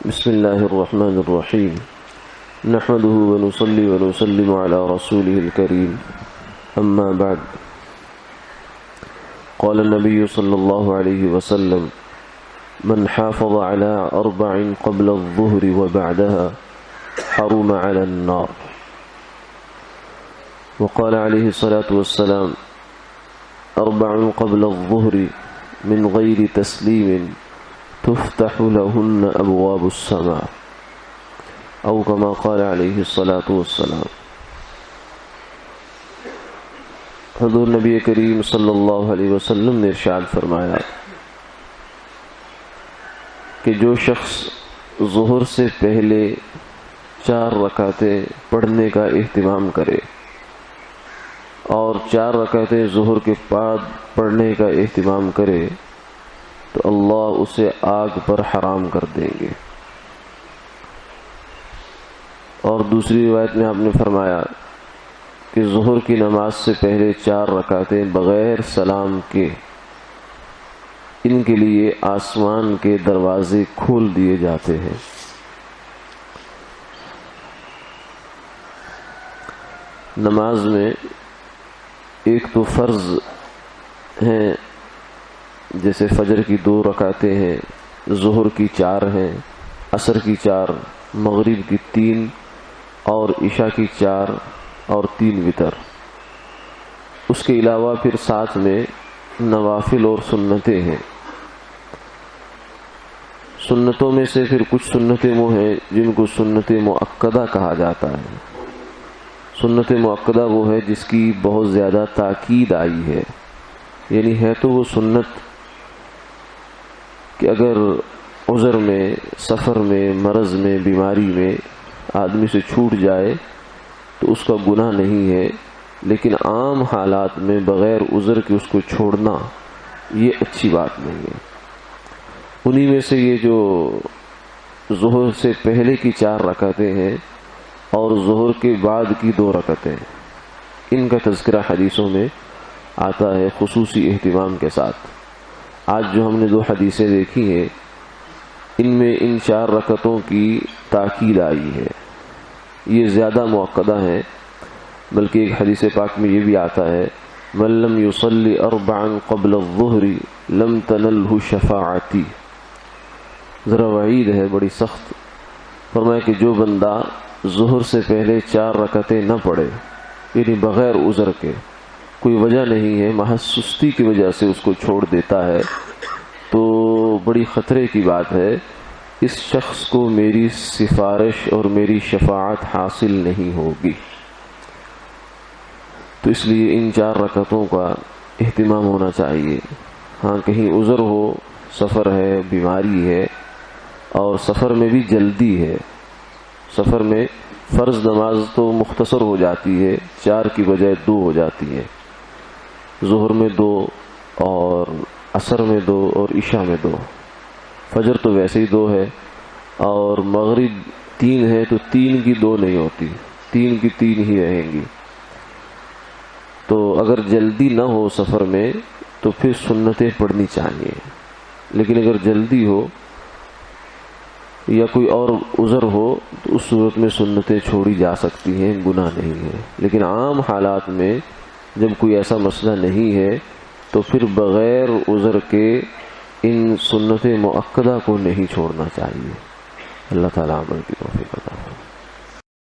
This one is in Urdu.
بسم الله الرحمن الرحيم نحمده ونصلي ونسلم على رسوله الكريم أما بعد قال النبي صلى الله عليه وسلم من حافظ على 4 قبل الظهر وبعدها حرم على النار. وقال عليه الصلاة والسلام 4 قبل الظهر من غير تسليم تفتح لهن ابواب السماء او كما قال عليه الصلاة والسلام. حضور نبی کریم صلی اللہ علیہ وسلم نے ارشاد فرمایا کہ جو شخص ظہر سے پہلے 4 رکعتیں پڑھنے کا اہتمام کرے اور 4 رکعتیں ظہر کے بعد پڑھنے کا اہتمام کرے تو اللہ اسے آگ پر حرام کر دیں گے. اور دوسری روایت میں آپ نے فرمایا کہ ظہر کی نماز سے پہلے 4 رکعتیں بغیر سلام کے ان کے لیے آسمان کے دروازے کھول دیے جاتے ہیں. نماز میں ایک تو فرض ہیں جیسے فجر کی 2 رکعتیں ہیں، ظہر کی 4 ہیں، عصر کی 4، مغرب کی 3 اور عشاء کی 4 اور 3 وتر. اس کے علاوہ پھر ساتھ میں نوافل اور سنتیں ہیں. سنتوں میں سے پھر کچھ سنتیں وہ ہیں جن کو سنت مؤکدہ کہا جاتا ہے. سنت مؤکدہ وہ ہے جس کی بہت زیادہ تاکید آئی ہے، یعنی ہے تو وہ سنت کہ اگر عذر میں، سفر میں، مرض میں، بیماری میں آدمی سے چھوٹ جائے تو اس کا گناہ نہیں ہے، لیکن عام حالات میں بغیر عذر کے اس کو چھوڑنا یہ اچھی بات نہیں ہے. انہی میں سے یہ جو ظہر سے پہلے کی 4 رکعتیں ہیں اور ظہر کے بعد کی 2 رکعتیں، ان کا تذکرہ حدیثوں میں آتا ہے خصوصی اہتمام کے ساتھ. آج جو ہم نے 2 حدیثیں دیکھی ہیں ان میں ان 4 رکعتوں کی تاکید آئی ہے، یہ زیادہ مؤکدہ ہیں. بلکہ ایک حدیث پاک میں یہ بھی آتا ہے من لم يصلي 4 قبل الظهر لم تنله شفاعتی. ذرا وعید ہے بڑی سخت. فرمایا کہ جو بندہ ظہر سے پہلے 4 رکعتیں نہ پڑھے، یعنی بغیر عذر کے، کوئی وجہ نہیں ہے، محض سستی کی وجہ سے اس کو چھوڑ دیتا ہے، تو بڑی خطرے کی بات ہے. اس شخص کو میری سفارش اور میری شفاعت حاصل نہیں ہوگی. تو اس لیے ان 4 رکعتوں کا اہتمام ہونا چاہیے. ہاں کہیں عذر ہو، سفر ہے، بیماری ہے، اور سفر میں بھی جلدی ہے، سفر میں فرض نماز تو مختصر ہو جاتی ہے، 4 کی بجائے 2 ہو جاتی ہے. ظہر میں 2 اور عصر میں 2 اور عشاء میں 2. فجر تو ویسے ہی 2 ہے، اور مغرب 3 ہے تو 3 کی 2 نہیں ہوتی، 3 کی 3 ہی رہیں گی. تو اگر جلدی نہ ہو سفر میں تو پھر سنتیں پڑھنی چاہیے. لیکن اگر جلدی ہو یا کوئی اور عذر ہو تو اس صورت میں سنتیں چھوڑی جا سکتی ہیں، گناہ نہیں ہے. لیکن عام حالات میں جب کوئی ایسا مسئلہ نہیں ہے تو پھر بغیر عذر کے ان سنت مؤکدہ کو نہیں چھوڑنا چاہیے. اللہ تعالیٰ عمل کی توفیق عطا فرمائے.